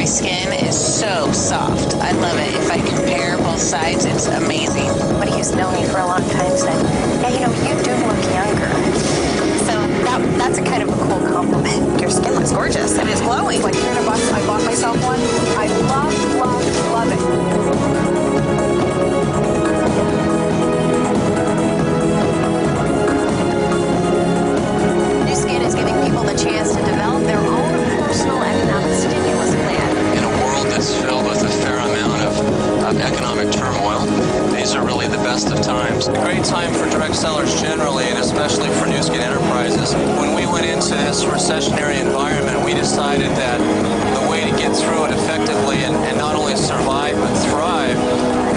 My skin is so soft. I love it. If I compare both sides, it's amazing. Somebody who's known you for a long time said, yeah, you know, you do look younger. So that's a kind of a cool compliment. Your skin looks gorgeous. It is glowing. Like $300, I bought myself one. I love it. New Skin is giving people the chance to develop their own personal economic stimulus plan. In a world that's filled with a fair amount of economic turmoil, these are really the best of times. A great time for direct sellers generally, and especially for New Skin Enterprises. When we went into this recessionary environment, we decided that the way to get through it effectively and not only survive but thrive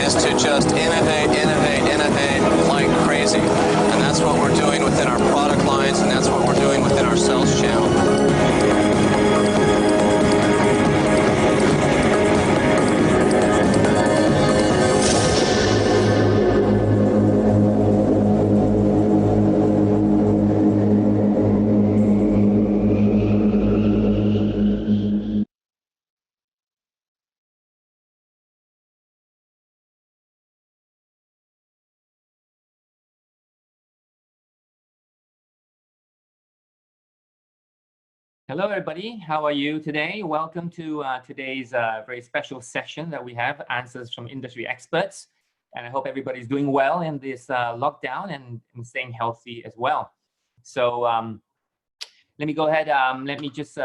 is to just innovate like crazy. And that's what we're doing within our product lines, and that's what we're doing within our sales channel. Hello, everybody. How are you today? Welcome to today's very special session that we have, Answers from Industry Experts. And I hope everybody's doing well in this lockdown and staying healthy as well. So let me go ahead. Let me just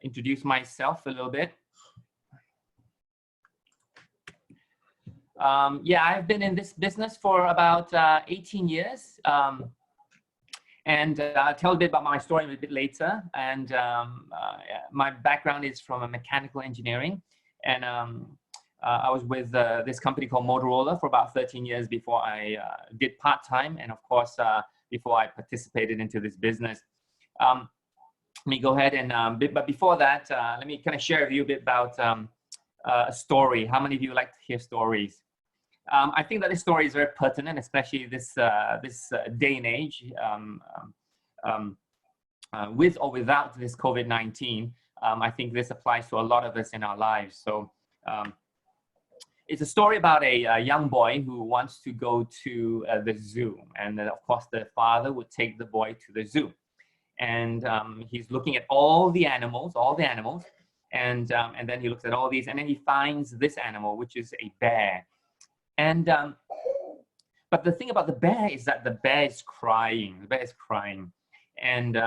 introduce myself a little bit. Yeah, I've been in this business for about 18 years. And I'll tell a bit about my story a bit later. And my background is from a mechanical engineering. And I was with this company called Motorola for about 13 years before I did part-time. And of course, before I participated into this business. Let me go ahead and, but before that, let me kind of share with you a bit about a story. How many of you like to hear stories? I think that this story is very pertinent, especially this day and age, with or without this COVID-19. I think this applies to a lot of us in our lives. So it's a story about a young boy who wants to go to the zoo. And of course, the father would take the boy to the zoo. And he's looking at all the animals. And then he looks at all these, and then he finds this animal, which is a bear. And, but the thing about the bear is that the bear is crying. And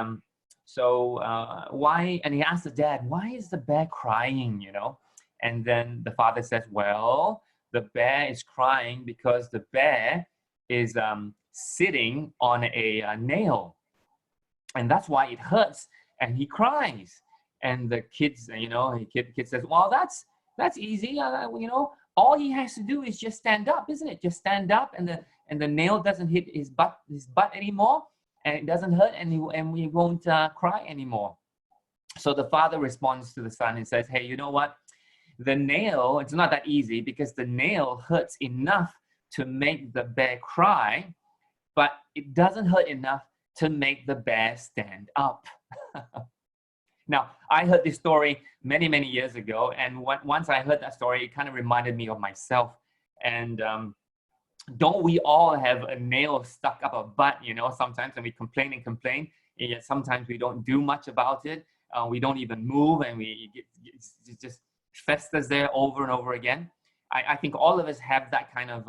why, and he asks the dad, why is the bear crying, you know? And then the father says, well, the bear is crying because the bear is sitting on a nail. And that's why it hurts, and he cries. And the kids, you know, kid says, well, that's easy, you know. All he has to do is just stand up, isn't it? Just stand up, and the nail doesn't hit his butt anymore, and it doesn't hurt, and we won't cry anymore. So the father responds to the son and says, hey, you know what? The nail, it's not that easy because the nail hurts enough to make the bear cry, but it doesn't hurt enough to make the bear stand up. Now, I heard this story many, many years ago, and once I heard that story, it kind of reminded me of myself. And don't we all have a nail stuck up our butt, you know, sometimes, and we complain, and yet sometimes we don't do much about it. We don't even move, and it just festers there over and over again. I think all of us have that kind of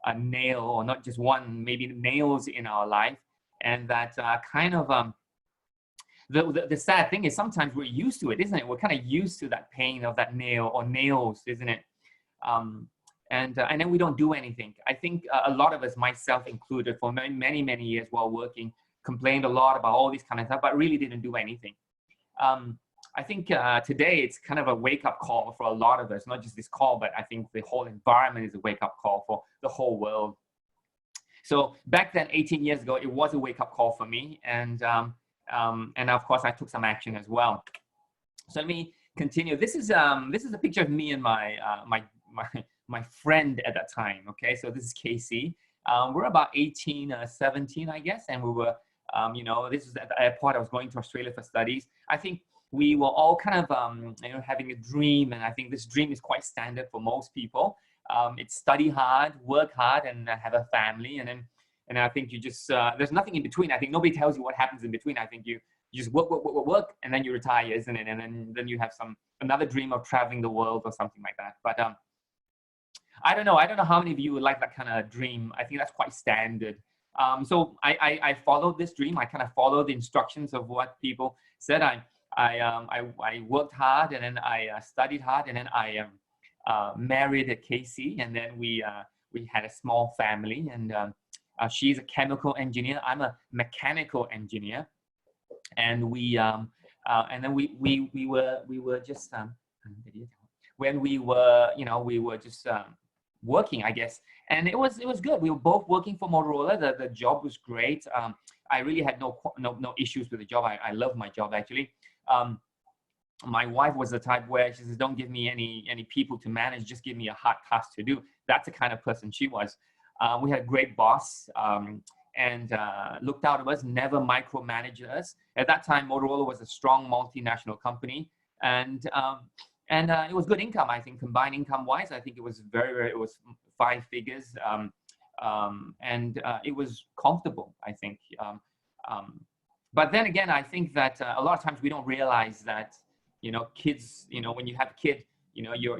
a nail, or not just one, maybe nails in our life, and that kind of... The sad thing is sometimes we're used to it, isn't it? We're kind of used to that pain of that nail or nails, isn't it? And then we don't do anything. I think a lot of us, myself included, for many, many years while working, complained a lot about all these kind of stuff, but really didn't do anything. I think today it's kind of a wake-up call for a lot of us, not just this call, but I think the whole environment is a wake-up call for the whole world. So back then, 18 years ago, it was a wake-up call for me. And of course, I took some action as well. So let me continue. This is a picture of me and my friend at that time. Okay, so this is Casey. We're about 18, 17, I guess, and we were, you know, this was at the airport. I was going to Australia for studies. I think we were all kind of, you know, having a dream. And I think this dream is quite standard for most people. It's study hard, work hard, and have a family. And I think you just, there's nothing in between. I think nobody tells you what happens in between. I think you just work, and then you retire, isn't it? And then you have another dream of traveling the world or something like that. But I don't know. I don't know how many of you would like that kind of dream. I think that's quite standard. So I followed this dream. I kind of followed the instructions of what people said. I worked hard, and then I studied hard, and then I married Casey, and then we had a small family. And she's a chemical engineer. I'm a mechanical engineer, and then we were just when we were, you know, we were just working, I guess. And it was good. We were both working for Motorola. The job was great. I really had no issues with the job. I love my job, actually. My wife was the type where she says, don't give me any people to manage, just give me a hard task to do. That's the kind of person she was. We had a great boss, and looked out of us, never micromanaged us. At that time, Motorola was a strong multinational company, and it was good income. I think combined income wise, I think it was it was 5 figures, and it was comfortable, I think. But then again, I think that a lot of times we don't realize that, you know, kids, you know, when you have a kid, you know, you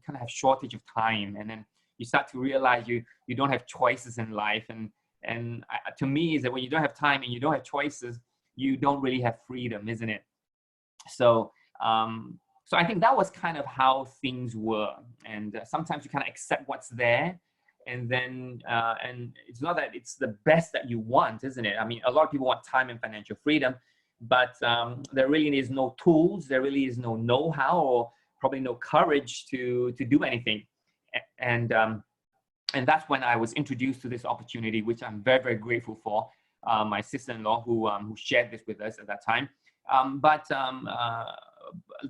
kind of have shortage of time, and then you start to realize you don't have choices in life. And to me, is that when you don't have time and you don't have choices, you don't really have freedom, isn't it? So so I think that was kind of how things were. And sometimes you kind of accept what's there, and then and it's not that it's the best that you want, isn't it? I mean, a lot of people want time and financial freedom, but there really is no tools, there really is no know-how, or probably no courage to do anything. And that's when I was introduced to this opportunity, which I'm very, very grateful for. My sister-in-law who shared this with us at that time. But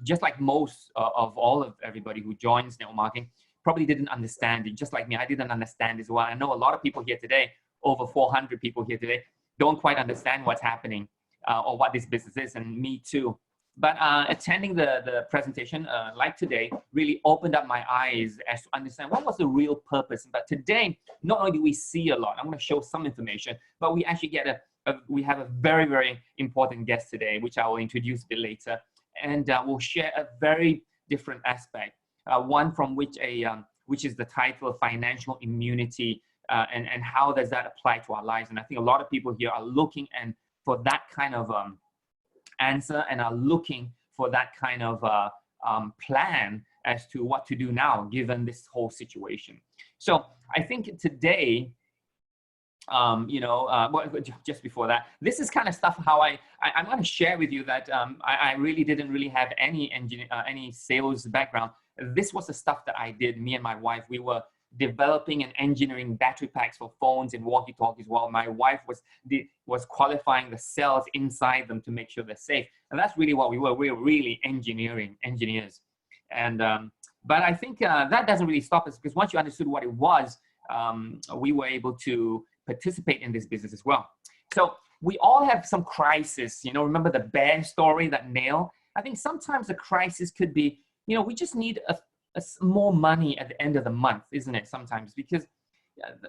just like most of everybody who joins network marketing, probably didn't understand it. Just like me, I didn't understand as well. I know a lot of people here today, over 400 people here today, don't quite understand what's happening or what this business is, and me too. But attending the presentation like today really opened up my eyes as to understand what was the real purpose. But today, not only do we see a lot, I'm going to show some information, but we actually get we have a very, very important guest today, which I will introduce a bit later. And we'll share a very different aspect, one from which is the title of financial immunity, and how does that apply to our lives. And I think a lot of people here are looking for that kind of answer, and are looking for that kind of plan as to what to do now, given this whole situation. So I think today, you know, just before that, this is kind of stuff how I'm going to share with you that I really didn't really have any sales background. This was the stuff that I did. Me and my wife, we were developing and engineering battery packs for phones and walkie-talkies, while my wife was qualifying the cells inside them to make sure they're safe. And that's really what we were. We were really engineers. And but I think that doesn't really stop us, because once you understood what it was, we were able to participate in this business as well. So we all have some crisis. You know, remember the bear story, that nail? I think sometimes the crisis could be, you know, we just need more money at the end of the month, isn't it? Sometimes, because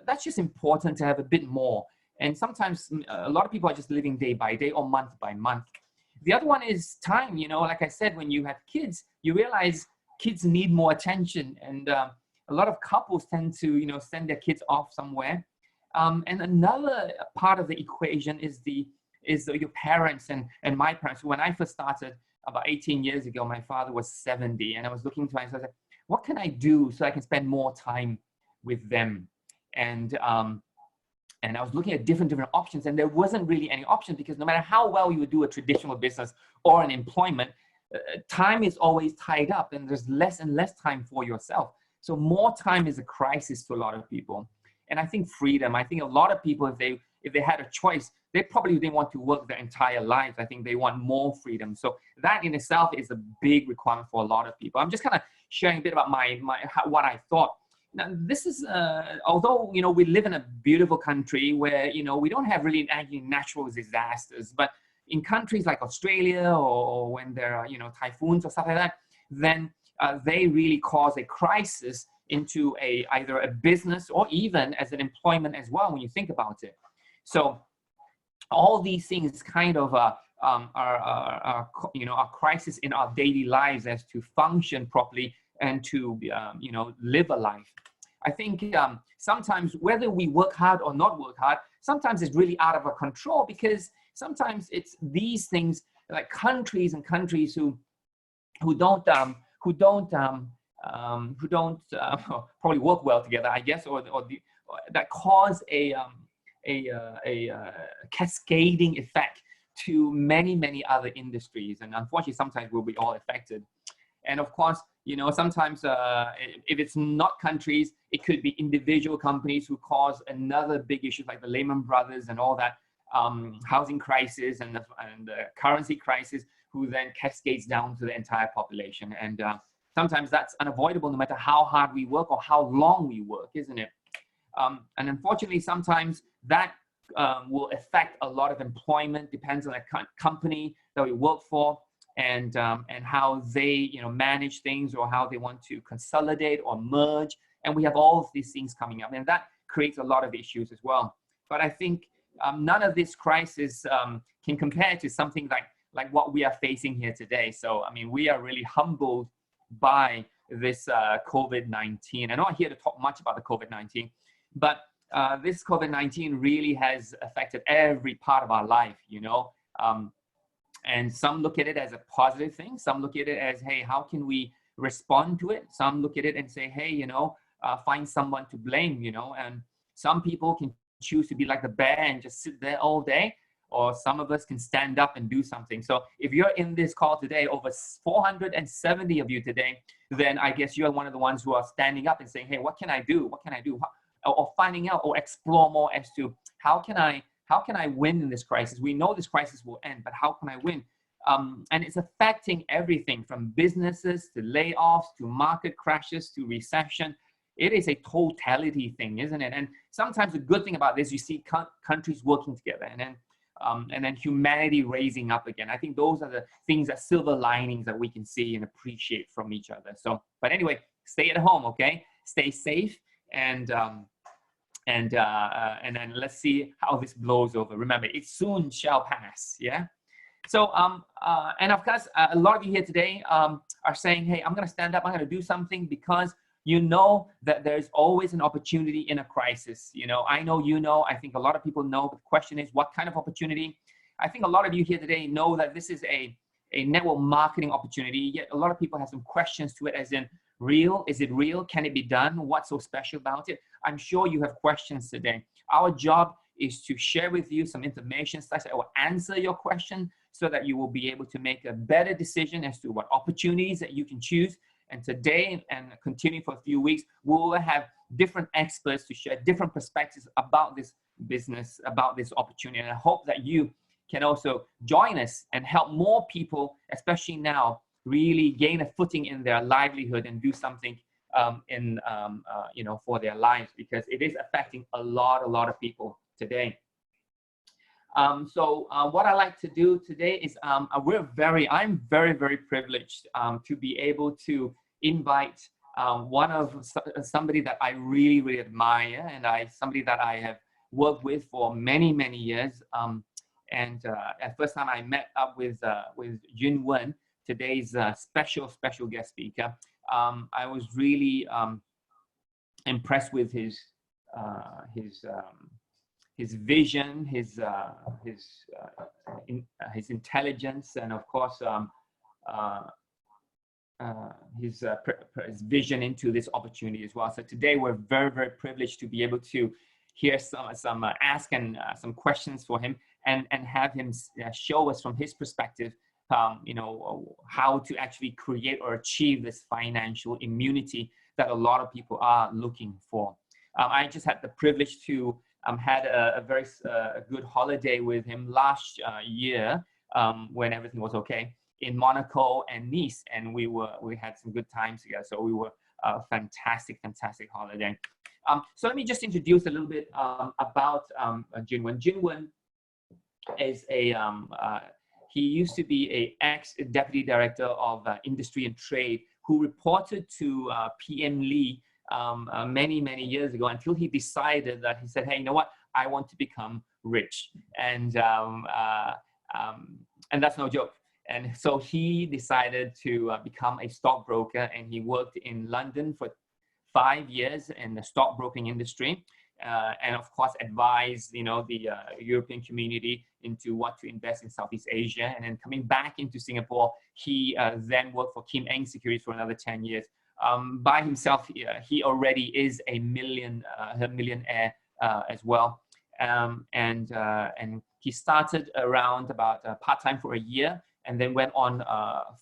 that's just important to have a bit more. And sometimes a lot of people are just living day by day or month by month. The other one is time. You know, like I said, when you have kids, you realize kids need more attention. And a lot of couples tend to, you know, send their kids off somewhere. And another part of the equation is your parents and my parents. When I first started about 18 years ago, my father was 70, and I was looking to myself, I said, what can I do so I can spend more time with them? And I was looking at different options, and there wasn't really any option, because no matter how well you would do a traditional business or an employment, time is always tied up, and there's less and less time for yourself. So more time is a crisis to a lot of people. And I think freedom, I think a lot of people, if they had a choice, they probably didn't want to work their entire lives. I think they want more freedom. So that in itself is a big requirement for a lot of people. I'm just kind of sharing a bit about what I thought. Now, this is, although, you know, we live in a beautiful country where, you know, we don't have really any natural disasters, but in countries like Australia or when there are, typhoons or stuff like that, then they really cause a crisis into either a business or even as an employment as well when you think about it. So all these things kind of are a crisis in our daily lives as to function properly and to live a life. I think sometimes whether we work hard or not work hard, sometimes it's really out of our control, because sometimes it's these things like countries and countries who don't probably work well together, I guess, or that cause a cascading effect to many other industries, and unfortunately sometimes we'll be all affected. And of course, sometimes if it's not countries, it could be individual companies who cause another big issue, like the Lehman Brothers and all that housing crisis and the currency crisis, who then cascades down to the entire population. And sometimes that's unavoidable no matter how hard we work or how long we work, isn't it? And unfortunately, sometimes that will affect a lot of employment, depends on the company that we work for, and how they manage things, or how they want to consolidate or merge. And we have all of these things coming up, and that creates a lot of issues as well. But I think none of this crisis can compare to something like what we are facing here today. So I mean, we are really humbled by this COVID-19. I'm not here to talk much about the COVID-19, but this COVID-19 really has affected every part of our life, and some look at it as a positive thing. Some look at it as, hey, how can we respond to it? Some look at it and say, hey, find someone to blame, and some people can choose to be like the bear and just sit there all day, or some of us can stand up and do something. So if you're in this call today, over 470 of you today, then I guess you're one of the ones who are standing up and saying, hey, what can I do? What can I do? Or finding out or explore more as to how can I win in this crisis? We know this crisis will end, but how can I win? And it's affecting everything from businesses to layoffs to market crashes to recession. It is a totality thing, isn't it? And sometimes the good thing about this, you see countries working together, and then humanity raising up again. I think those are the things, that silver linings that we can see and appreciate from each other. So, but anyway, stay at home, okay? Stay safe, and then let's see how this blows over. Remember, it soon shall pass. Yeah. So and of course, a lot of you here today are saying, hey, I'm going to stand up. I'm going to do something, because you know that there's always an opportunity in a crisis. I know, I think a lot of people know, but the question is, what kind of opportunity? I think a lot of you here today know that this is a network marketing opportunity, yet a lot of people have some questions to it, as in, real? Is it real? Can it be done? What's so special about it? I'm sure you have questions today. Our job is to share with you some information such that will answer your question, so that you will be able to make a better decision as to what opportunities that you can choose. And today, and continue for a few weeks, we will have different experts to share different perspectives about this business, about this opportunity. And I hope that you can also join us and help more people, especially now, really gain a footing in their livelihood and do something for their lives, because it is affecting a lot of people today. So what I like to do today is I'm very privileged to be able to invite somebody that I really admire, and somebody that I have worked with for many years. At first time I met up with Juinn Wen, today's special guest speaker. I was really impressed with his vision, his intelligence, and of course his vision into this opportunity as well. So today we're very privileged to be able to hear some ask and some questions for him, and have him show us from his perspective how to actually create or achieve this financial immunity that a lot of people are looking for. I just had the privilege to had a very good holiday with him last year when everything was okay in Monaco and Nice, and we had some good times together. So we were a fantastic holiday. So let me just introduce a little bit about Juinn Wen. Juinn Wen is He used to be a ex-deputy director of industry and trade who reported to PM Lee many years ago, until he decided that he said, hey, you know what? I want to become rich. And that's no joke. And so he decided to become a stockbroker, and he worked in London for 5 years in the stockbroking industry. And of course, advised, you know, the European community into what to invest in Southeast Asia. And then coming back into Singapore, he then worked for Kim Eng Securities for another 10 years. By himself, he already is a millionaire as well. And he started around about part-time for a year, and then went on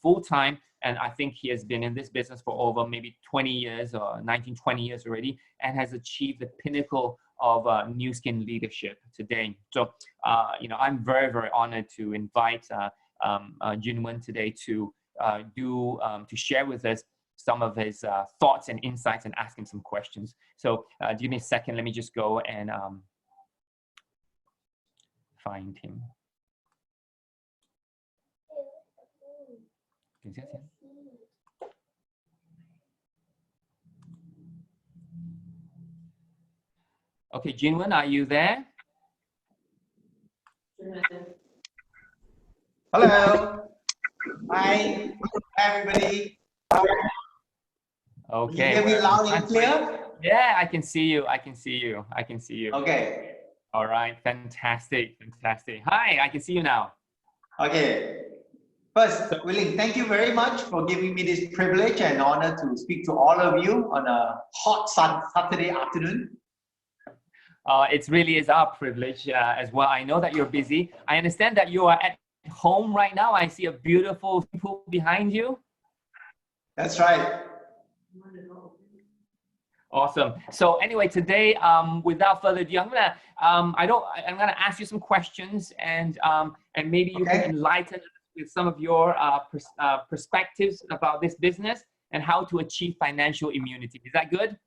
full-time. And I think he has been in this business for over maybe 20 years or 19, 20 years already, and has achieved the pinnacle of Nu Skin leadership today. So, you know, I'm very honored to invite Juinn Wen today to share with us some of his thoughts and insights, and ask him some questions. So give me a second. Let me just go and find him. Okay, Juinn Wen, are you there? Hello. Hi, everybody. Okay. Can you hear me loud and clear? Yeah, I can see you. I can see you. I can see you. Okay. All right. Fantastic. Fantastic. Hi, I can see you now. Okay. First, Willing, thank you very much for giving me this privilege and honor to speak to all of you on a hot Saturday afternoon. It really is our privilege as well. I know that you're busy. I understand that you are at home right now. I see a beautiful pool behind you. That's right. Awesome. So anyway, today, without further ado, I'm gonna ask you some questions, and maybe you can enlighten us with some of your perspectives about this business and how to achieve financial immunity. Is that good?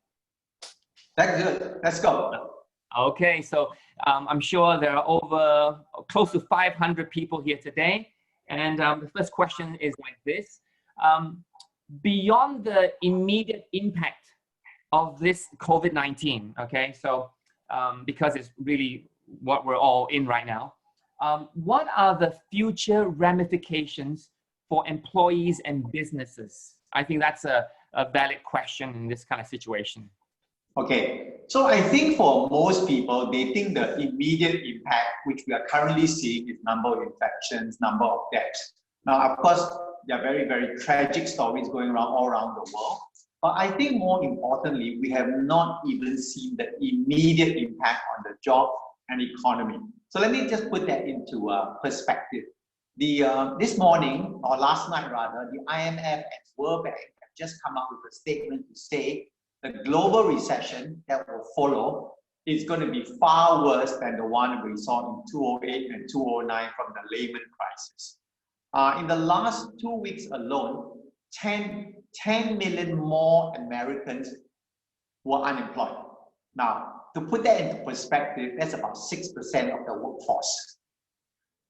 That's good. Let's go. Okay, so I'm sure there are over close to 500 people here today, and the first question is like this: beyond the immediate impact of this COVID-19, okay, so because it's really what we're all in right now, what are the future ramifications for employees and businesses? I think that's a valid question in this kind of situation. Okay, so I think for most people, they think the immediate impact, which we are currently seeing, is number of infections, number of deaths. Now, of course, there are very tragic stories going around all around the world. But I think more importantly, we have not even seen the immediate impact on the job and economy. So let me just put that into perspective. This morning, or last night rather, the IMF and World Bank have just come up with a statement to say the global recession that will follow is going to be far worse than the one we saw in 2008 and 2009 from the Lehman crisis. In the last 2 weeks alone, 10 million more Americans were unemployed. Now, to put that into perspective, that's about 6% of the workforce.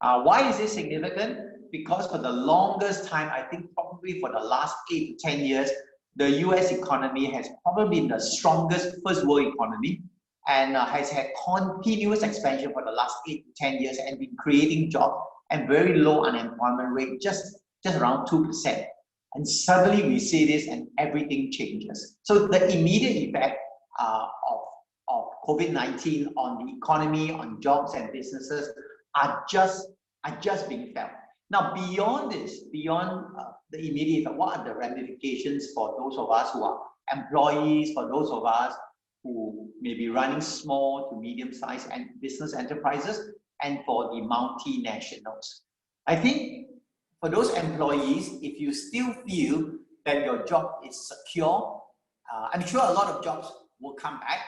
Why is this significant? Because for the longest time, I think probably for the last 8 to 10 years, the US economy has probably been the strongest first world economy, and has had continuous expansion for the last 8 to 10 years and been creating jobs and very low unemployment rate, just around 2%. And suddenly we see this and everything changes. So the immediate effect of COVID-19 on the economy, on jobs and businesses are just being felt. Now, beyond this, beyond the immediate effect, what are the ramifications for those of us who are employees, for those of us who may be running small to medium-sized and business enterprises, and for the multinationals? I think for those employees, if you still feel that your job is secure, I'm sure a lot of jobs will come back.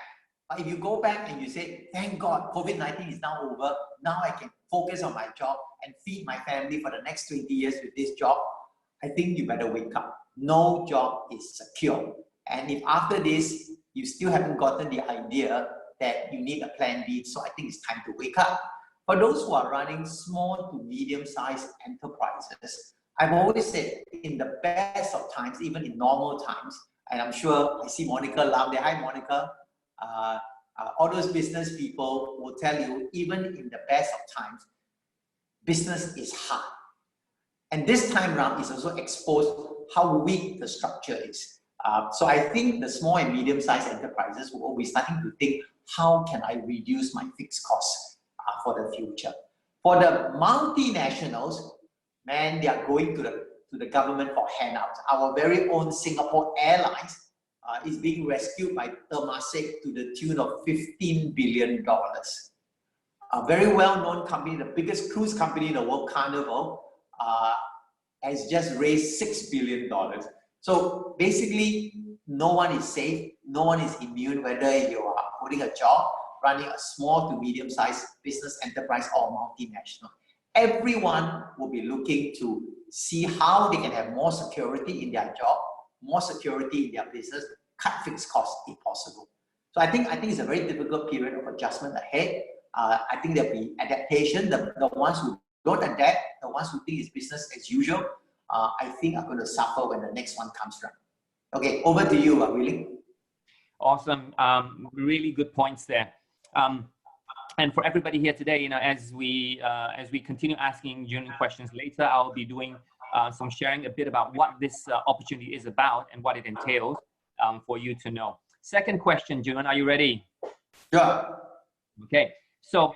But if you go back and you say, thank God, COVID-19 is now over, now I can focus on my job and feed my family for the next 20 years with this job, I think you better wake up. No job is secure. And if after this, you still haven't gotten the idea that you need a plan B, so I think it's time to wake up. For those who are running small to medium-sized enterprises, I've always said in the best of times, even in normal times, and I'm sure I see Monica laugh there. Hi, Monica. All those business people will tell you, even in the best of times, business is hard. And this time around is also exposed how weak the structure is. So I think the small and medium-sized enterprises will be starting to think, how can I reduce my fixed costs for the future? For the multinationals, man, they are going to the government for handouts. Our very own Singapore Airlines is being rescued by Temasek to the tune of $15 billion. A very well-known company, the biggest cruise company in the world, Carnival, has just raised $6 billion. So basically, no one is safe, no one is immune, whether you are holding a job, running a small to medium-sized business enterprise or multinational. Everyone will be looking to see how they can have more security in their job, more security in their business, cut fixed costs if possible. So I think it's a very difficult period of adjustment ahead. I think there'll be adaptation. The ones who don't adapt, the ones who think it's business as usual, I think are going to suffer when the next one comes around. Okay, over to you, Willie. Awesome. Really good points there. And for everybody here today, you know, as we continue asking Juinn questions later, I'll be doing some sharing a bit about what this opportunity is about and what it entails for you to know. Second question, Juinn, are you ready? Sure. Okay. So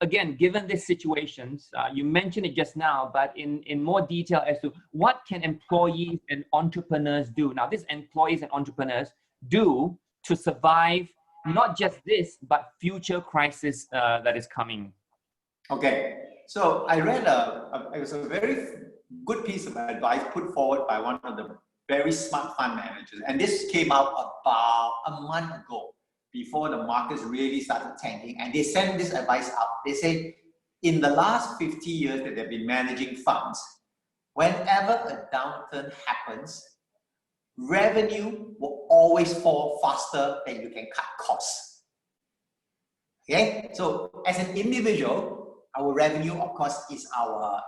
again, given these situations, you mentioned it just now, but in more detail as to what can employees and entrepreneurs do? Now, these employees and entrepreneurs do to survive not just this, but future crisis that is coming. Okay, so I read it was a very good piece of advice put forward by one of the very smart fund managers, and this came out about a month ago before the markets really started tanking, and they sent this advice out. They say, in the last 50 years that they've been managing funds, whenever a downturn happens, revenue will always fall faster than you can cut costs. Okay, so as an individual, our revenue, of course, is our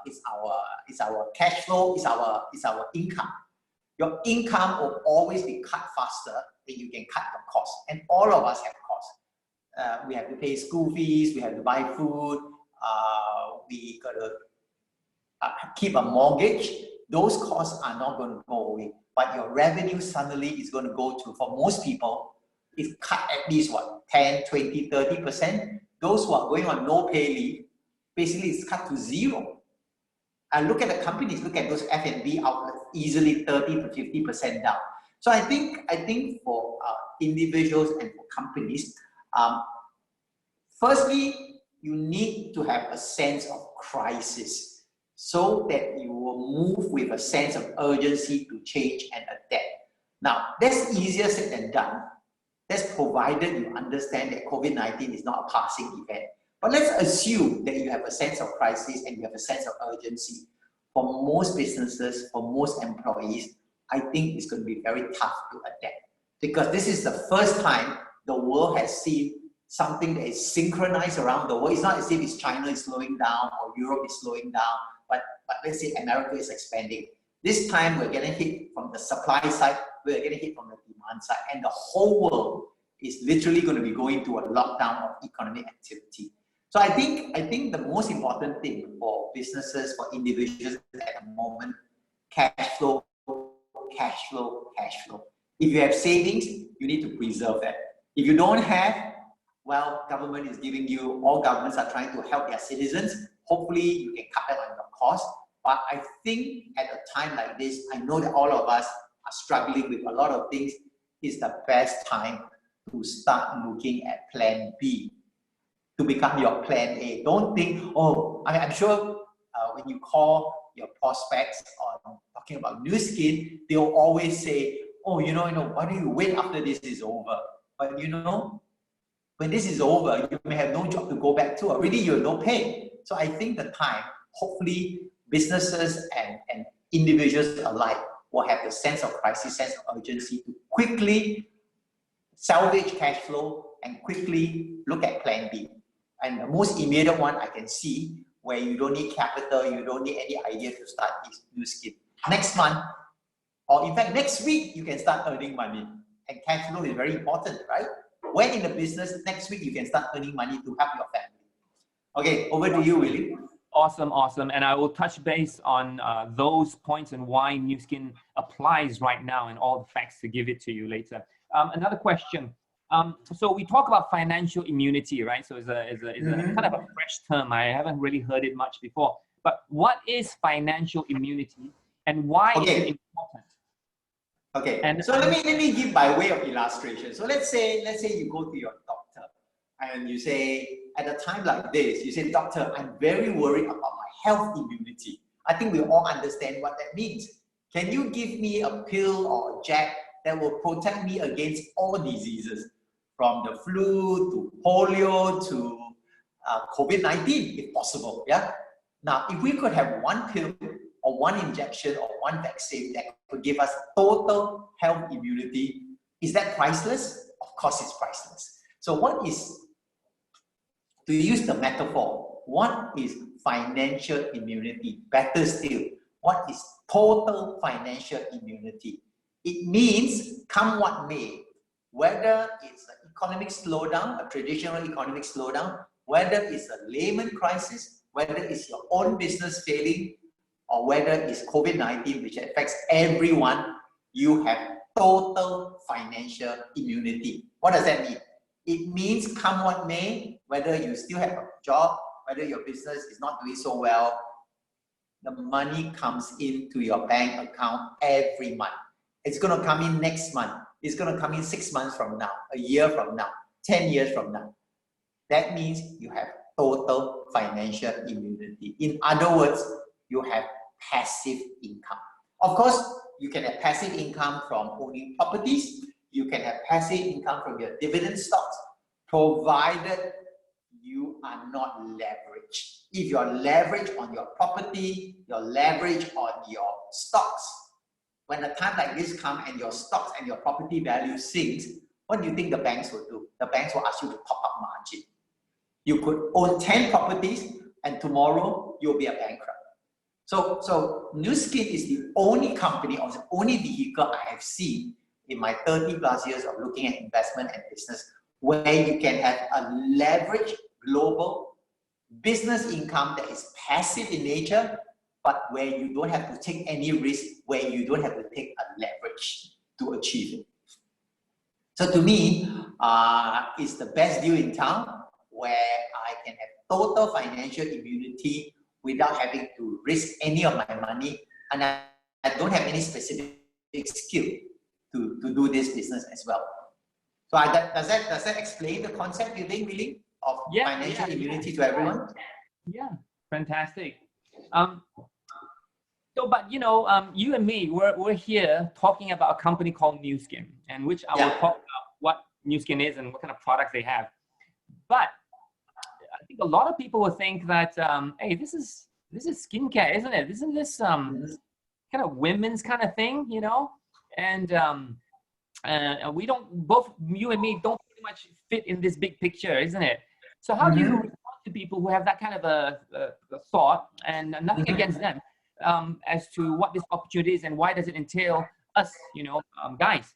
cash flow, is our income. Your income will always be cut faster than you can cut the cost, and all of us have costs. We have to pay school fees, we have to buy food, we gotta keep a mortgage. Those costs are not going to go away. But your revenue suddenly is going to go to, for most people, it's cut at least what, 10, 20, 30%. Those who are going on no pay leave, basically it's cut to zero. And look at the companies, look at those F&B outlets, easily 30 to 50% down. So I think for individuals and for companies, firstly, you need to have a sense of crisis, so that you will move with a sense of urgency to change and adapt. Now, that's easier said than done. That's provided you understand that COVID-19 is not a passing event. But let's assume that you have a sense of crisis and you have a sense of urgency. For most businesses, for most employees, I think it's going to be very tough to adapt. Because this is the first time the world has seen something that is synchronized around the world. It's not as if it's China is slowing down or Europe is slowing down, but let's say America is expanding. This time we're getting hit from the supply side, we're getting hit from the demand side, and the whole world is literally going to be going to a lockdown of economic activity. So I think the most important thing for businesses, for individuals at the moment, cash flow, cash flow, cash flow. If you have savings, you need to preserve that. If you don't have, well, government is giving you, all governments are trying to help their citizens. Hopefully you can cut down on your cost. But I think at a time like this, I know that all of us are struggling with a lot of things. It's the best time to start looking at plan B, to become your plan A. Don't think, oh, I'm sure when you call your prospects on talking about new skin, they'll always say, oh, why don't you wait after this is over? But when this is over, you may have no job to go back to. Already you have no pay. So I think the time, hopefully businesses and individuals alike will have the sense of crisis, sense of urgency to quickly salvage cash flow and quickly look at plan B. And the most immediate one I can see where you don't need capital, you don't need any idea to start is Nu Skin. Next month, or in fact next week, you can start earning money. And cash flow is very important, right? When in the business, next week you can start earning money to help your family. Okay, over to you, Willie. Awesome, awesome. And I will touch base on those points and why Nu Skin applies right now and all the facts to give it to you later. Another question. So we talk about financial immunity, right? So it's a kind of a fresh term. I haven't really heard it much before. But what is financial immunity and why is it important? Okay, and so let me give by way of illustration. So let's say you go to your doctor and you say, at a time like this, you say, doctor, I'm very worried about my health immunity. I think we all understand what that means. Can you give me a pill or a jab that will protect me against all diseases, from the flu to polio to COVID-19, if possible? Yeah. Now, if we could have one pill or one injection or one vaccine that could give us total health immunity, is that priceless? Of course it's priceless. So what is, to use the metaphor, what is financial immunity? Better still, what is total financial immunity? It means, come what may, whether it's an economic slowdown, a traditional economic slowdown, whether it's a Lehman crisis, whether it's your own business failing, or whether it's COVID-19, which affects everyone, you have total financial immunity. What does that mean? It means come what may, whether you still have a job, whether your business is not doing so well, the money comes into your bank account every month. It's going to come in next month. It's going to come in 6 months from now, a year from now, 10 years from now. That means you have total financial immunity. In other words, you have passive income. Of course, you can have passive income from owning properties. You can have passive income from your dividend stocks, provided you are not leveraged. If you're leveraged on your property, you're leveraged on your stocks, when a time like this comes and your stocks and your property value sinks, what do you think the banks will do? The banks will ask you to top up margin. You could own 10 properties and tomorrow you'll be a bankrupt. So Nu Skin is the only company or the only vehicle I have seen in my 30 plus years of looking at investment and business where you can have a leveraged global business income that is passive in nature, but where you don't have to take any risk, where you don't have to take a leverage to achieve it. So to me, it's the best deal in town where I can have total financial immunity without having to risk any of my money, and I don't have any specific skill to do this business as well. So does that explain the concept, you think, really, of financial immunity to everyone? Yeah, fantastic. So, but you know, you and me, we're here talking about a company called Nu Skin, and which I will talk about what Nu Skin is and what kind of products they have. But I think a lot of people will think that, hey, this is skincare, isn't it? Isn't this kind of women's kind of thing, you know? And we don't, both you and me don't pretty much fit in this big picture, isn't it? So how do you respond to people who have that kind of a thought, and nothing against them, as to what this opportunity is and why does it entail us, you know, guys?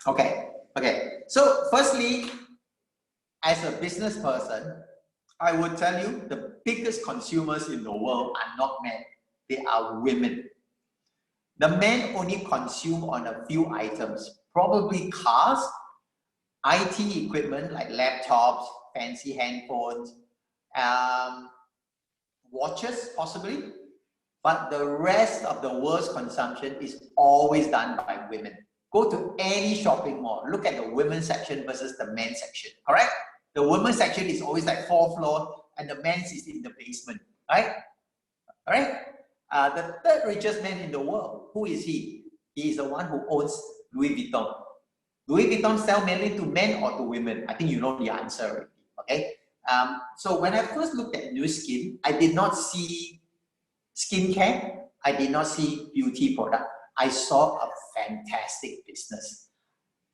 Okay. So firstly, as a business person, I would tell you the biggest consumers in the world are not men, they are women. The men only consume on a few items, probably cars, IT equipment like laptops, fancy handphones, watches possibly, but the rest of the world's consumption is always done by women. Go to any shopping mall, look at the women's section versus the men's section, correct? The women's section is always like 4th floor and the men's is in the basement, right? All right? The third richest man in the world, who is he? He is the one who owns Louis Vuitton. Louis Vuitton sell mainly to men or to women? I think you know the answer already, okay? So when I first looked at Nu Skin, I did not see skincare. I did not see beauty product. I saw a fantastic business.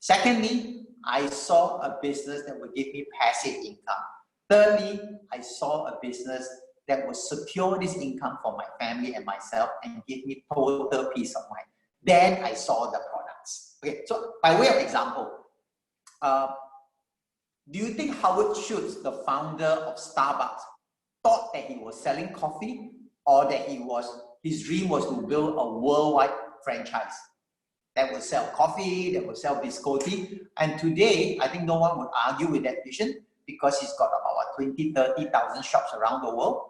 Secondly, I saw a business that would give me passive income. Thirdly, I saw a business that would secure this income for my family and myself and give me total peace of mind. Then I saw the products. Okay, so by way of example, do you think Howard Schultz, the founder of Starbucks, thought that he was selling coffee, or that his dream was to build a worldwide franchise that will sell coffee, that will sell biscotti? And today, I think no one would argue with that vision, because he's got about 20, 30,000 shops around the world.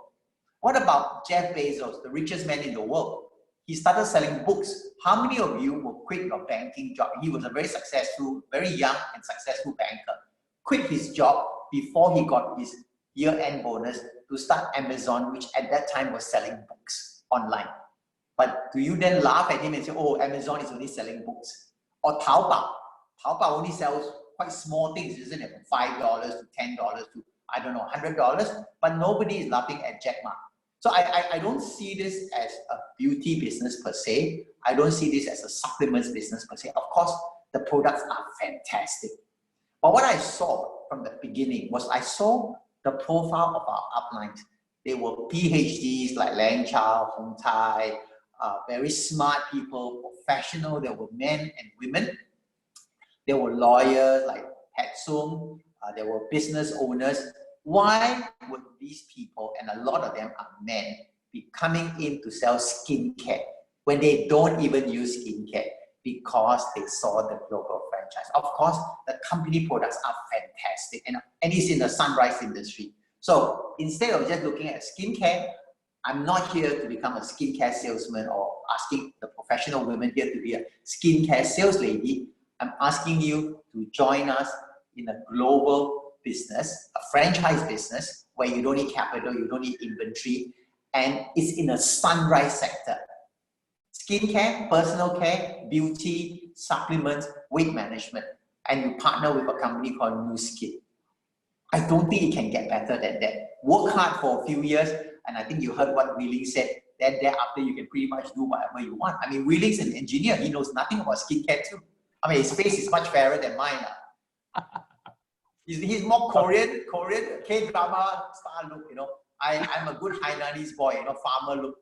What about Jeff Bezos, the richest man in the world? He started selling books. How many of you will quit your banking job? He was a very successful, very young and successful banker. Quit his job before he got his year-end bonus to start Amazon, which at that time was selling books online. But do you then laugh at him and say, oh, Amazon is only selling books? Or Taobao. Taobao only sells quite small things, isn't it? From $5 to $10 to, I don't know, $100. But nobody is laughing at Jack Ma. So I don't see this as a beauty business per se. I don't see this as a supplements business per se. Of course, the products are fantastic. But what I saw from the beginning was I saw the profile of our uplines. They were PhDs like Lang Chow, Hong Tai, very smart people, professional. There were men and women. There were lawyers like Pat Sung. There were business owners. Why would these people, and a lot of them are men, be coming in to sell skincare when they don't even use skincare? Because they saw the global franchise. Of course, the company products are fantastic, and it's in the sunrise industry. So instead of just looking at skincare, I'm not here to become a skincare salesman or asking the professional women here to be a skincare sales lady. I'm asking you to join us in a global business, a franchise business, where you don't need capital, you don't need inventory, and it's in a sunrise sector. Skincare, personal care, beauty, supplements, weight management, and you partner with a company called Nu Skin. I don't think it can get better than that. Work hard for a few years, and I think you heard what Wheeling said. Then thereafter, you can pretty much do whatever you want. I mean, Wheeling's an engineer. He knows nothing about skincare too. I mean, his face is much fairer than mine. He's more Korean K-drama star look, you know. I'm a good Hainanese boy, you know, farmer look.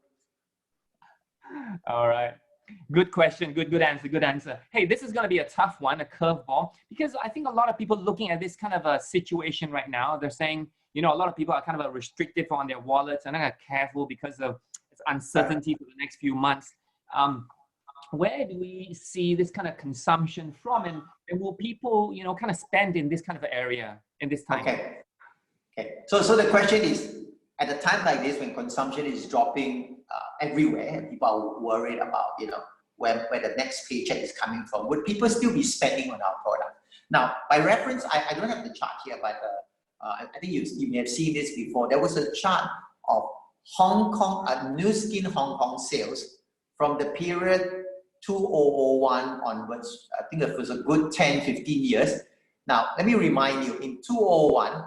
All right. Good question. Good answer. Hey, this is going to be a tough one, a curveball, because I think a lot of people looking at this kind of a situation right now, they're saying, you know, a lot of people are kind of restricted on their wallets and are careful because of uncertainty for the next few months. Where do we see this kind of consumption from, and will people, you know, kind of spend in this kind of area in this time? Okay. So the question is, at a time like this, when consumption is dropping everywhere, and people are worried about, you know, where the next paycheck is coming from, would people still be spending on our product? Now, by reference, I don't have the chart here, but I think you may have seen this before. There was a chart of Hong Kong, Nu Skin Hong Kong sales from the period 2001 onwards. I think it was a good 10, 15 years. Now, let me remind you, in 2001,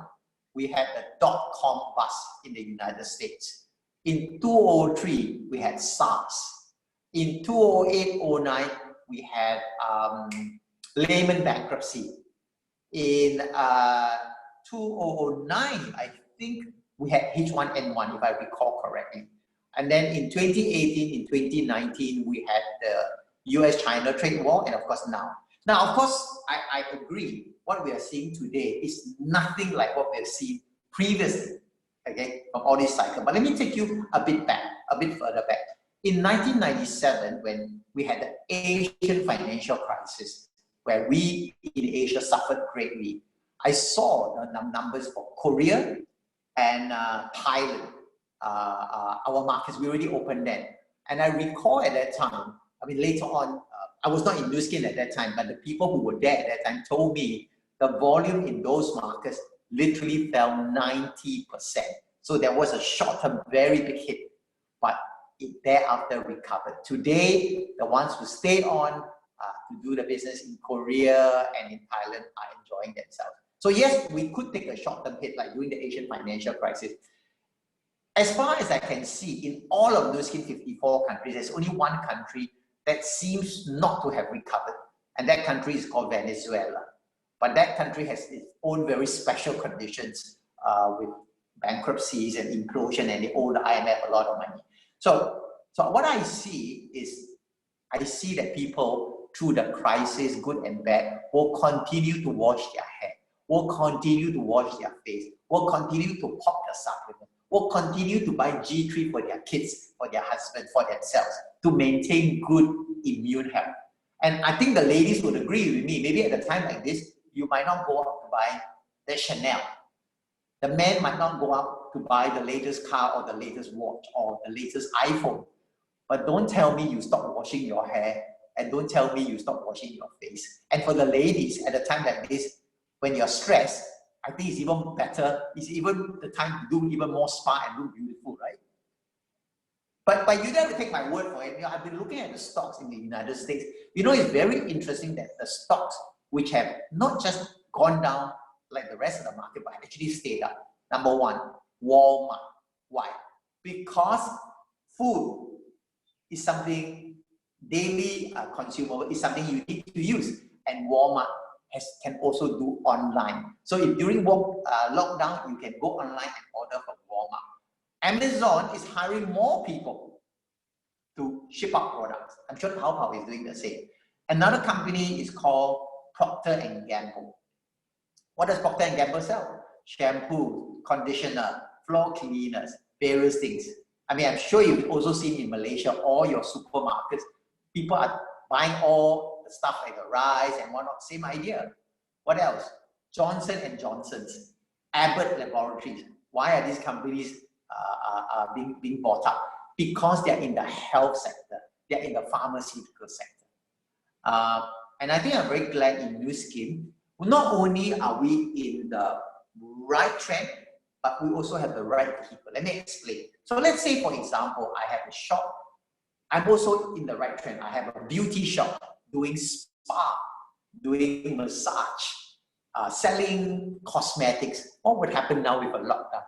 we had the dot-com bust in the United States. In 2003, we had SARS. In 2008-09, we had Lehman bankruptcy. In 2009, I think we had H1N1, if I recall correctly. And then in 2018, in 2019, we had the US-China trade war, and of course now. Now, of course, I agree. What we are seeing today is nothing like what we have seen previously, okay, from all this cycle. But let me take you a bit further back. In 1997, when we had the Asian financial crisis, where we in Asia suffered greatly, I saw the numbers for Korea and Thailand, our markets. We already opened then. And I recall at that time, I mean, later on, I was not in Nu Skin at that time, but the people who were there at that time told me the volume in those markets literally fell 90%. So there was a short-term, very big hit, but it thereafter recovered. Today, the ones who stayed on to do the business in Korea and in Thailand are enjoying themselves. So yes, we could take a short-term hit like during the Asian financial crisis. As far as I can see, in all of Nu Skin 54 countries, there's only one country that seems not to have recovered, and that country is called Venezuela. But that country has its own very special conditions with bankruptcies and implosion, and they owe the IMF a lot of money. So what I see is, I see that people through the crisis, good and bad, will continue to wash their hair, will continue to wash their face, will continue to pop the supplement, will continue to buy G3 for their kids, for their husband, for themselves, to maintain good immune health. And I think the ladies would agree with me. Maybe at a time like this, you might not go out to buy the Chanel. The man might not go out to buy the latest car or the latest watch or the latest iPhone. But don't tell me you stop washing your hair, and don't tell me you stop washing your face. And for the ladies, at a time like this, when you're stressed, I think it's even better. It's even the time to do even more spa and look beautiful, right? But you have to take my word for it. You know, I've been looking at the stocks in the United States. You know, it's very interesting that the stocks which have not just gone down like the rest of the market, but actually stayed up. Number one, Walmart. Why? Because food is something daily consumable, is something you need to use, and Walmart can also do online. So if during lockdown, you can go online and order from Walmart. Amazon is hiring more people to ship out products. I'm sure Taobao is doing the same. Another company is called Procter & Gamble. What does Procter & Gamble sell? Shampoo, conditioner, floor cleaners, various things. I mean, I'm sure you've also seen in Malaysia, all your supermarkets, people are buying all the stuff like the rice and whatnot. Same idea. What else? Johnson & Johnson's, Abbott Laboratories. Why are these companies being bought up? Because they're in the health sector. They're in the pharmaceutical sector. And I think I'm very glad in Nu Skin, not only are we in the right trend, but we also have the right people. Let me explain. So let's say, for example, I have a shop. I'm also in the right trend. I have a beauty shop doing spa, doing massage, selling cosmetics. What would happen now with a lockdown?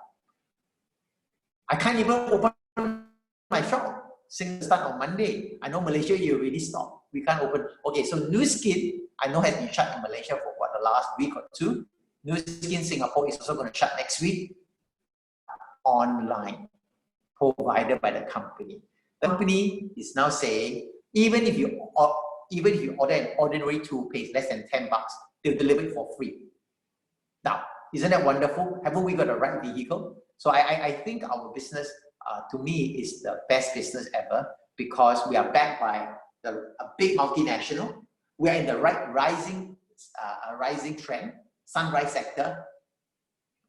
I can't even open my shop since the start on Monday. I know Malaysia, you already stopped. We can't open. Okay, so Nu Skin, I know has been shut in Malaysia for what, the last week or two. Nu Skin Singapore is also going to shut next week. Online, provided by the company. The company is now saying, even if you order an ordinary toothpaste, less than $10, they'll deliver it for free. Now, isn't that wonderful? Haven't we got the right vehicle? So I think our business, to me, is the best business ever, because we are backed by a big multinational. We are in the right rising trend, sunrise sector.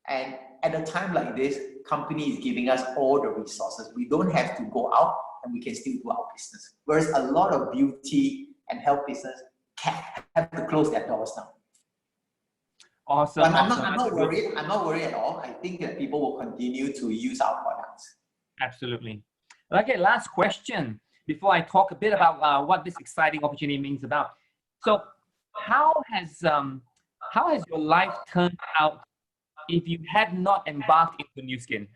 And at a time like this, company is giving us all the resources. We don't have to go out, and we can still do our business. Whereas a lot of beauty and health business have to close their doors now. Awesome. I'm not worried. I'm not worried at all. I think that people will continue to use our products. Absolutely. Okay, last question before I talk a bit about what this exciting opportunity means about. So, how has your life turned out if you had not embarked into Nu Skin?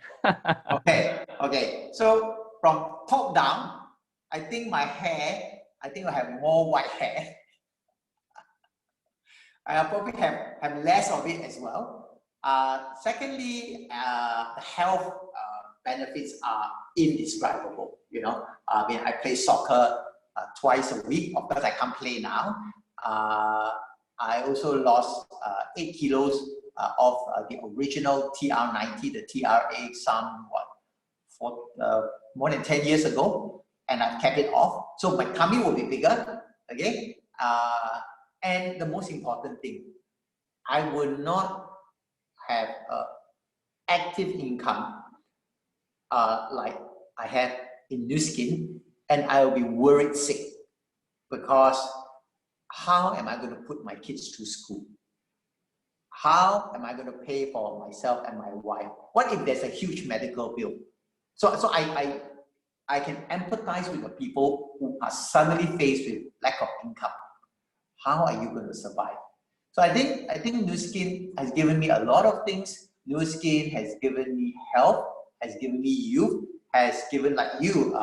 Okay. So from top down, I think my hair, I think I have more white hair. I probably have less of it as well. Secondly, the health benefits are indescribable. You know, I mean, I play soccer twice a week. Of course, I can't play now. I also lost 8 kilos of the original TR90, the TRA, more than 10 years ago, and I've kept it off. So my tummy will be bigger, okay? And the most important thing, I will not have active income like I have in Nu Skin, and I will be worried sick, because how am I going to put my kids through school? How am I going to pay for myself and my wife? What if there's a huge medical bill? So I can empathize with the people who are suddenly faced with lack of income. How are you going to survive? So I think Nu Skin has given me a lot of things. Nu Skin has given me health, has given me youth, has given, like you,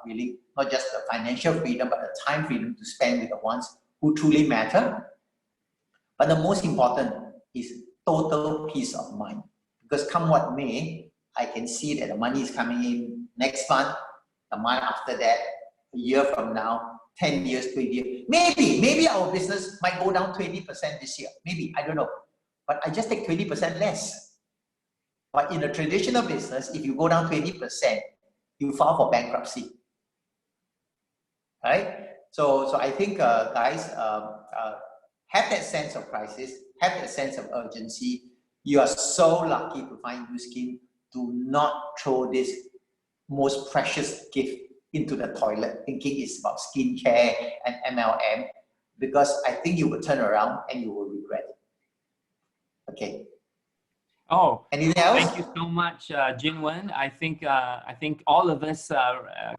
really not just the financial freedom, but the time freedom to spend with the ones who truly matter. But the most important is total peace of mind. because come what may, I can see that the money is coming in next month, the month after that, a year from now, 10 years, 20 years. Maybe our business might go down 20% this year. Maybe, I don't know. But I just take 20% less. But in a traditional business, if you go down 20%, you file for bankruptcy. Right? So I think, guys, have that sense of crisis, have that sense of urgency. You are so lucky to find Nu Skin. Do not throw this most precious gift into the toilet thinking it's about skincare and MLM, because I think you will turn around and you will regret it. Okay. Oh, anything else? thank you so much, Juinn Wen. I think all of us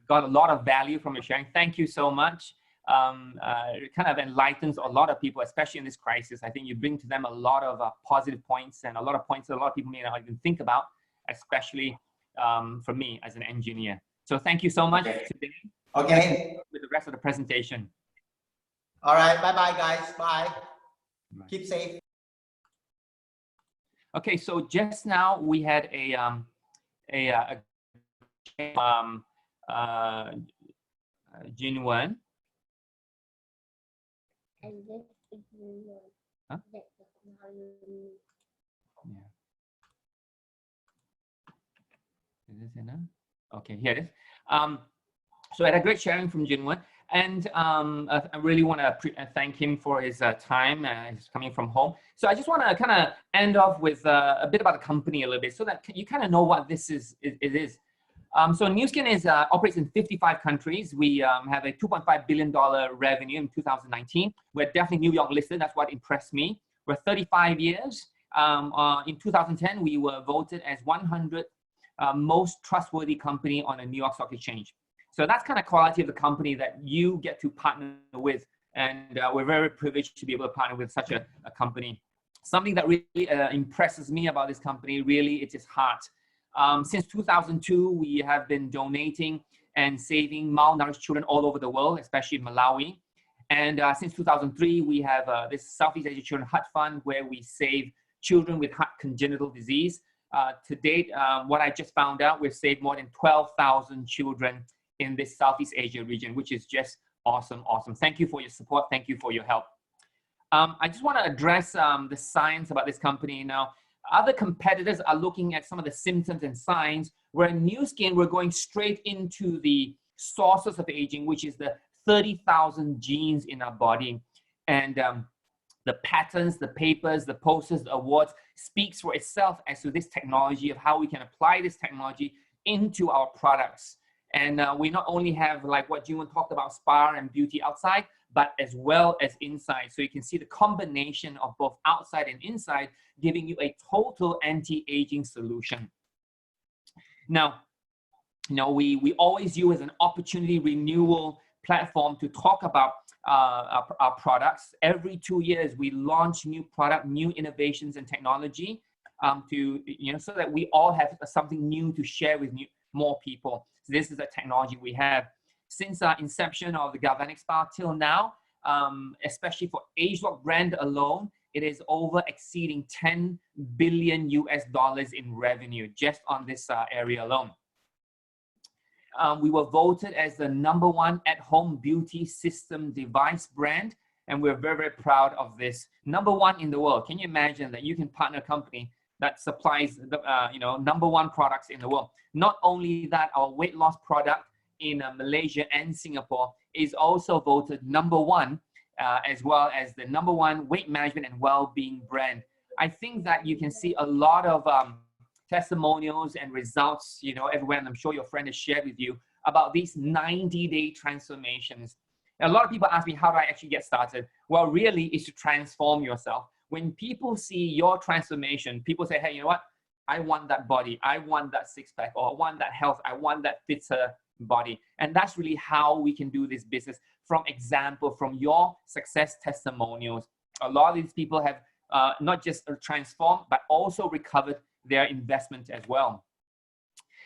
got a lot of value from your sharing. Thank you so much. It kind of enlightens a lot of people, especially in this crisis. I think you bring to them a lot of positive points, and a lot of points that a lot of people may not even think about, especially for me as an engineer. So thank you so much today. Okay. With the rest of the presentation. All right. Bye-bye, guys. Bye. Right. Keep safe. Okay, so just now we had Juinn Wen. And this is Huh? the technology. Yeah. Is this enough? Okay, here it is. So I had a great sharing from Juinn Wen, and I really want to thank him for his time. He's coming from home. So I just want to kind of end off with a bit about the company a little bit, so that you kind of know what this is. It is. So Nu Skin operates in 55 countries. We have a $2.5 billion revenue in 2019. We're definitely New York listed. That's what impressed me. We're 35 years. In 2010, we were voted as 100 most trustworthy company on a New York Stock Exchange. So that's kind of quality of the company that you get to partner with. And we're very privileged to be able to partner with such a company. Something that really impresses me about this company, really, it's its heart. Since 2002, we have been donating and saving malnourished children all over the world, especially in Malawi. And since 2003, we have this Southeast Asia Children Heart Fund, where we save children with heart congenital disease. To date, what I just found out, we've saved more than 12,000 children in this Southeast Asia region, which is just awesome, awesome. Thank you for your support. Thank you for your help. I just want to address the science about this company now. Other competitors are looking at some of the symptoms and signs, where in Nu Skin, we're going straight into the sources of aging, which is the 30,000 genes in our body. And the patents, the papers, the posters, the awards speaks for itself as to this technology, of how we can apply this technology into our products. And we not only have, like what Juinn Wen talked about, spa and beauty outside, but as well as inside. So you can see the combination of both outside and inside, giving you a total anti-aging solution. Now, we always use as an opportunity renewal platform to talk about our products. Every 2 years, we launch new product, new innovations and technology so that we all have something new to share with more people. So this is a technology we have. Since our inception of the Galvanic Spa till now, especially for ageLOC brand alone, it is over exceeding $10 billion in revenue just on this area alone. We were voted as the #1 at-home beauty system device brand, and we're very, very proud of this. #1 in the world. Can you imagine that you can partner a company that supplies the #1 products in the world? Not only that, our weight loss product in Malaysia and Singapore is also voted #1, as well as the #1 weight management and well-being brand. I think that you can see a lot of testimonials and results, everywhere, and I'm sure your friend has shared with you about these 90-day transformations. And a lot of people ask me, how do I actually get started? Well, really, it's to transform yourself. When people see your transformation, people say, hey, you know what? I want that body. I want that six-pack, or I want that health. I want that fitter body. And that's really how we can do this business, from example, from your success testimonials. A lot of these people have not just transformed, but also recovered their investment as well.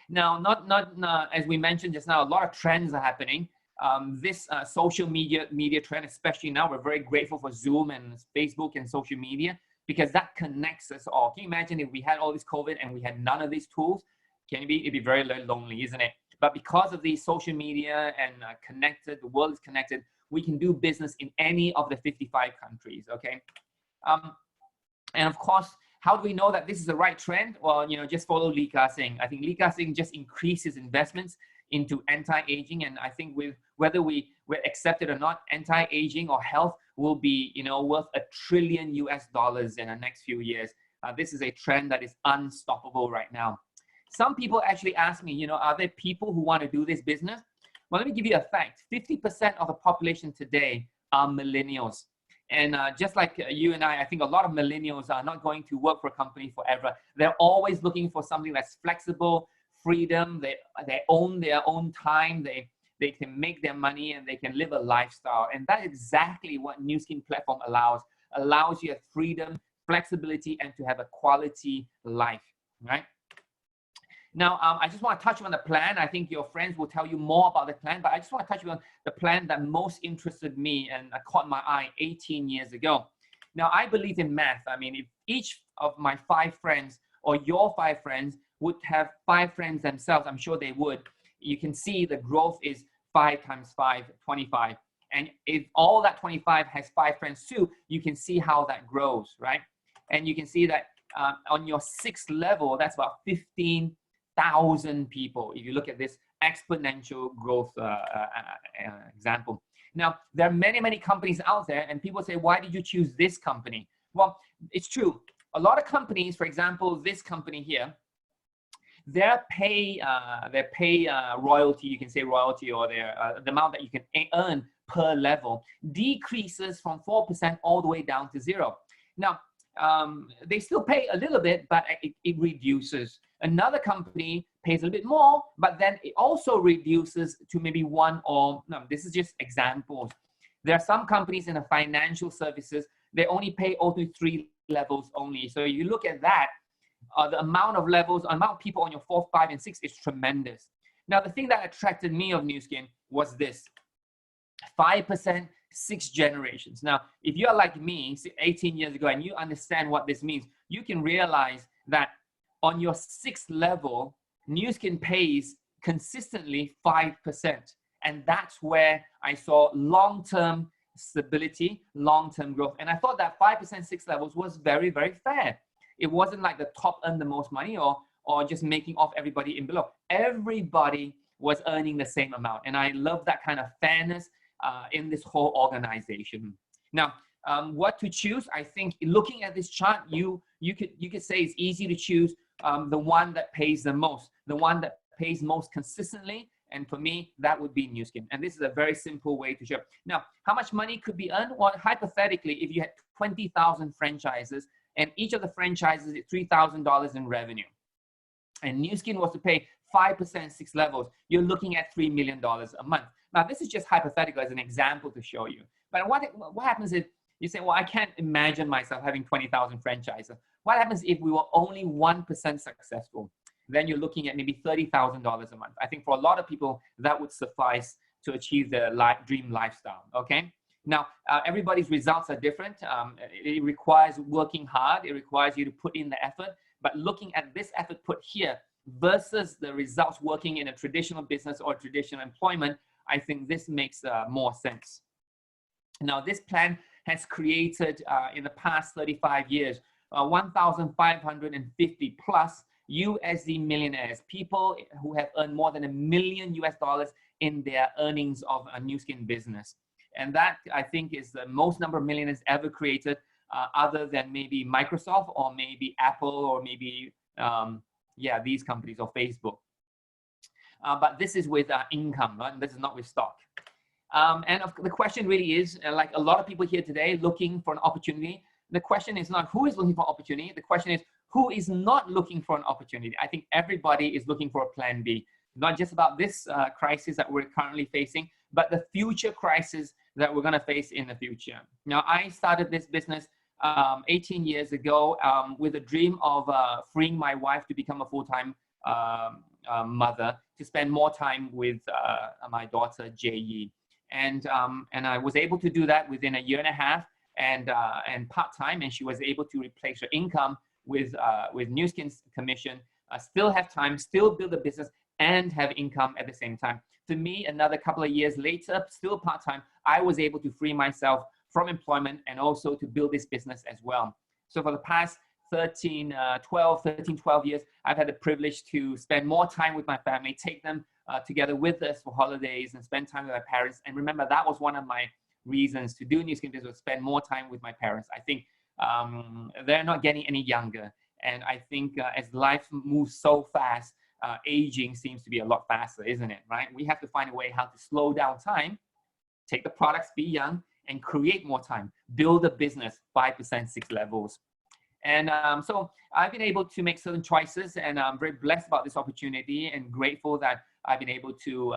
Now, as we mentioned just now, a lot of trends are happening. This social media trend, especially now, we're very grateful for Zoom and Facebook and social media. because that connects us all. Can you imagine if we had all this COVID and we had none of these tools? It'd be very, very lonely, isn't it? But because of the social media and connected, the world is connected, we can do business in any of the 55 countries, okay? And of course, how do we know that this is the right trend? Well, just follow Lee Ka-shing. I think Lee Ka-shing just increases investments into anti-aging, and I think whether we're accepted or not, anti-aging or health will be worth $1 trillion in the next few years. This is a trend that is unstoppable right now. Some people actually ask me, are there people who want to do this business? Well, let me give you a fact. 50% of the population today are millennials. And just like you and I think a lot of millennials are not going to work for a company forever. They're always looking for something that's flexible, freedom. They own their own time. They can make their money and they can live a lifestyle. And that's exactly what Nu Skin platform allows you a freedom, flexibility, and to have a quality life, right? Now, I just want to touch on the plan. I think your friends will tell you more about the plan, but I just want to touch on the plan that most interested me and caught my eye 18 years ago. Now, I believe in math. I mean, if each of my 5 friends or your 5 friends would have 5 friends themselves, I'm sure they would. You can see the growth is 5 times 5, 25. And if all that 25 has 5 friends too, you can see how that grows, right? And you can see that on your 6th level, that's about 15,000 people, if you look at this exponential growth example. Now, there are many, many companies out there, and people say, why did you choose this company? Well, it's true. A lot of companies, for example, this company here, their pay royalty, you can say royalty, or their the amount that you can earn per level decreases from 4% all the way down to 0. Now, they still pay a little bit, but it reduces. Another company pays a little bit more, but then it also reduces to maybe 1 or, no, this is just examples. There are some companies in the financial services, they only pay only 3 levels only. So you look at that, the amount of levels, amount of people on your 4th, 5, and 6 is tremendous. Now, the thing that attracted me of Nu Skin was this, 5%, 6 generations. Now, if you're like me 18 years ago and you understand what this means, you can realize that on your 6th level, Nu Skin pays consistently 5%. And that's where I saw long-term stability, long-term growth. And I thought that 5%, 6 levels was very, very fair. It wasn't like the top earned the most money or just making off everybody in below. Everybody was earning the same amount. And I love that kind of fairness in this whole organization. Now, what to choose? I think looking at this chart, you could say it's easy to choose the one that pays the most, the one that pays most consistently. And for me, that would be Nu Skin. And this is a very simple way to show. Now, how much money could be earned? Well, hypothetically, if you had 20,000 franchises and each of the franchises is $3,000 in revenue, and Nu Skin was to pay 5%, 6 levels, you're looking at $3 million a month. Now, this is just hypothetical as an example to show you. But what happens if you say, well, I can't imagine myself having 20,000 franchises. What happens if we were only 1% successful? Then you're looking at maybe $30,000 a month. I think for a lot of people, that would suffice to achieve their dream lifestyle, okay? Now, everybody's results are different. It requires working hard. It requires you to put in the effort. But looking at this effort put here versus the results working in a traditional business or traditional employment, I think this makes more sense. Now, this plan has created, in the past 35 years, 1,550 plus USD millionaires, people who have earned more than $1 million in their earnings of a Nu Skin business. And that, I think, is the most number of millionaires ever created, other than maybe Microsoft or maybe Apple or maybe, yeah, these companies or Facebook. But this is with income, right? This is not with stock. And the question really is, like a lot of people here today looking for an opportunity, the question is not who is looking for opportunity, the question is who is not looking for an opportunity. I think everybody is looking for a plan B, not just about this crisis that we're currently facing, but the future crisis that we're gonna face in the future. Now, I started this business 18 years ago with a dream of freeing my wife to become a full-time mother, to spend more time with my daughter, Jie. And I was able to do that within a year and a half. and part-time, and she was able to replace her income with Nu Skin's commission, still have time, still build a business, and have income at the same time. For me, another couple of years later, still part-time, I was able to free myself from employment and also to build this business as well. So for the past 12 years, I've had the privilege to spend more time with my family, take them together with us for holidays and spend time with my parents. And remember, that was one of my reasons to do Nu Skin business, was spend more time with my parents. I think they're not getting any younger. And I think as life moves so fast, aging seems to be a lot faster, isn't it, right? We have to find a way how to slow down time, take the products, be young, and create more time, build a business 5%, 6 levels. And so I've been able to make certain choices, and I'm very blessed about this opportunity and grateful that I've been able to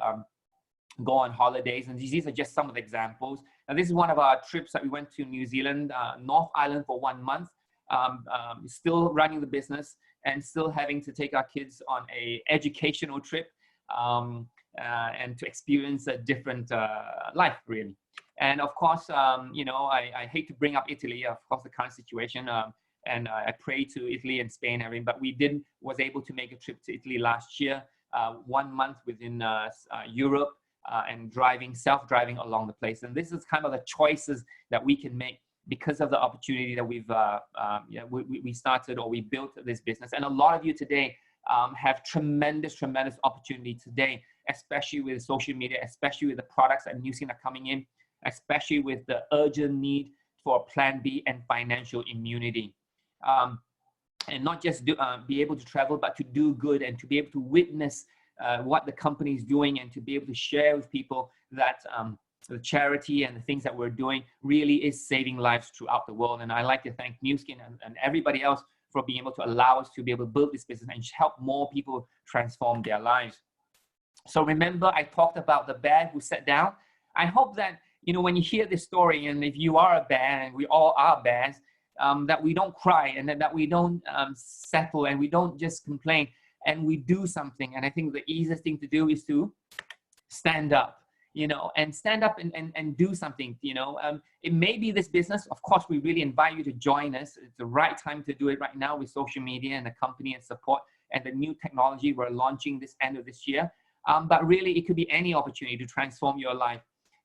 go on holidays. And these are just some of the examples. Now, this is one of our trips that we went to New Zealand, North Island for 1 month, still running the business and still having to take our kids on a educational trip and to experience a different life, really. And of course, you know, I hate to bring up Italy, of course, the current situation. And I pray to Italy and Spain, everything, but was able to make a trip to Italy last year, 1 month within Europe, and self-driving along the place. And this is kind of the choices that we can make because of the opportunity that we started, or we built this business. And a lot of you today have tremendous opportunity today, especially with social media, especially with the products that Nu Skin are coming in, especially with the urgent need for plan B and financial immunity. And not just be able to travel, but to do good and to be able to witness what the company is doing, and to be able to share with people that the charity and the things that we're doing really is saving lives throughout the world. And I like to thank Nu Skin and everybody else for being able to allow us to be able to build this business and help more people transform their lives. So remember, I talked about the bear who sat down. I hope that, you know, when you hear this story, and if you are a bear, and we all are bears, that we don't cry, and that we don't settle, and we don't just complain, and we do something. And I think the easiest thing to do is to stand up, you know, and stand up and do something, you know. It may be this business. Of course, we really invite you to join us. It's the right time to do it right now with social media and the company and support and the new technology we're launching this end of this year. But really, it could be any opportunity to transform your life.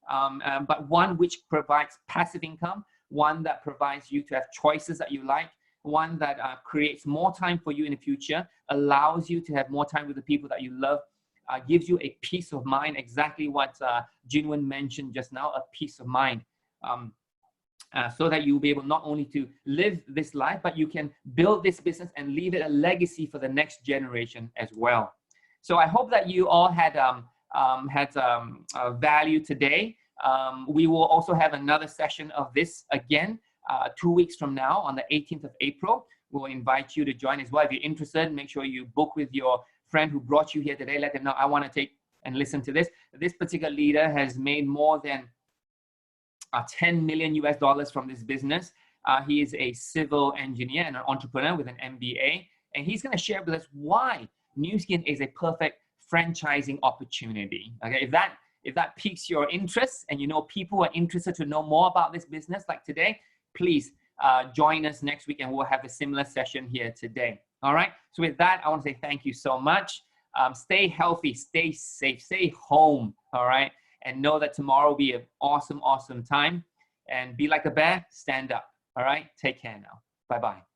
But one which provides passive income, one that provides you to have choices that you like, one that creates more time for you in the future, allows you to have more time with the people that you love, gives you a peace of mind, exactly what Juinn Wen mentioned just now, a peace of mind, so that you'll be able not only to live this life, but you can build this business and leave it a legacy for the next generation as well. So I hope that you all had value today. We will also have another session of this again 2 weeks from now on the 18th of April. We'll invite you to join as well. If you're interested, make sure you book with your friend who brought you here today. Let them know, I want to take and listen to this. This particular leader has made more than $10 million US from this business. He is a civil engineer and an entrepreneur with an MBA. And he's going to share with us why Nu Skin is a perfect franchising opportunity. Okay, if that piques your interest, and you know people are interested to know more about this business like today, please join us next week, and we'll have a similar session here today. All right. So with that, I want to say thank you so much. Stay healthy, stay safe, stay home. All right. And know that tomorrow will be an awesome, awesome time. And be like a bear, stand up. All right. Take care now. Bye-bye.